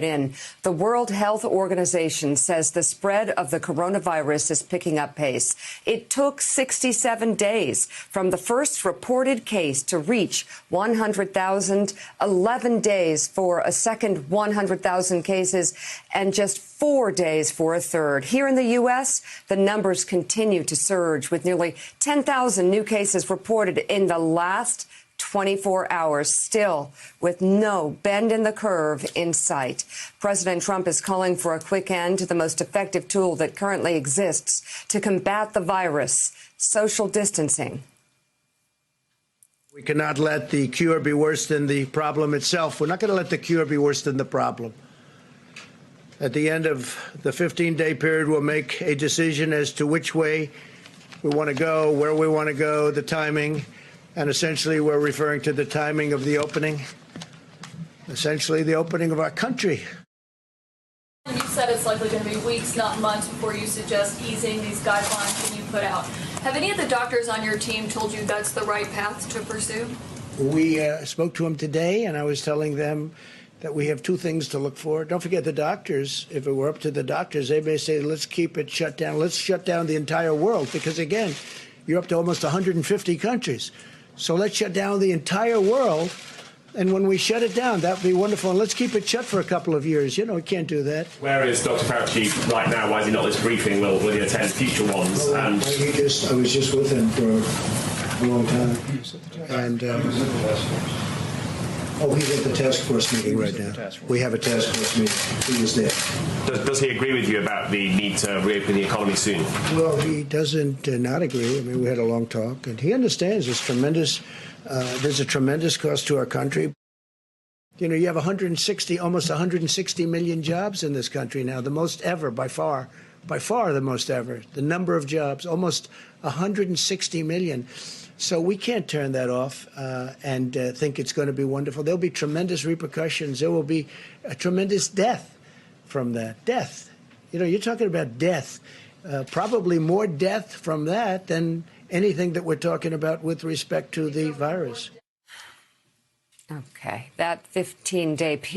In. The World Health Organization says the spread of the coronavirus is picking up pace. It took 67 days from the first reported case to reach 100,000, 11 days for a second 100,000 cases, and just 4 days for a third. Here in the U.S., the numbers continue to surge, with nearly 10,000 new cases reported in the last 24 hours, still with no bend in the curve in sight. President Trump is calling for a quick end to the most effective tool that currently exists to combat the virus: social distancing. We cannot let the cure be worse than the problem itself. We're not going to let the cure be worse than the problem. At the end of the 15-day period, we'll make a decision as to which way we want to go, where we want to go, the timing. And essentially, we're referring to the timing of the opening, essentially the opening of our country. You said it's likely going to be weeks, not months, before you suggest easing these guidelines that you put out. Have any of the doctors on your team told you that's the right path to pursue? We spoke to them today, and I was telling them that we have two things to look for. Don't forget the doctors. If it were up to the doctors, they may say, let's keep it shut down. Let's shut down the entire world, because, again, you're up to almost 150 countries. So let's shut down the entire world. And when we shut it down, that would be wonderful. And let's keep it shut for a couple of years. You know, we can't do that. Where is Dr. Fauci right now? Why is he not at this briefing? Will he attend future ones? Well, I was just with him for a long time. And he's at the task force meeting right now. We have a task force meeting. He was there. Does he agree with you about the need to reopen the economy soon? Well, he doesn't not agree. I mean, we had a long talk, and he understands there's a tremendous cost to our country. You know, you have almost 160 million jobs in this country now, the most ever, by far the most ever. The number of jobs, almost 160 million. So we can't turn that off and think it's going to be wonderful. There'll be tremendous repercussions. There will be a tremendous death from that. Death. You know, you're talking about death. Probably more death from that than anything that we're talking about with respect to the virus. Okay, that 15-day period.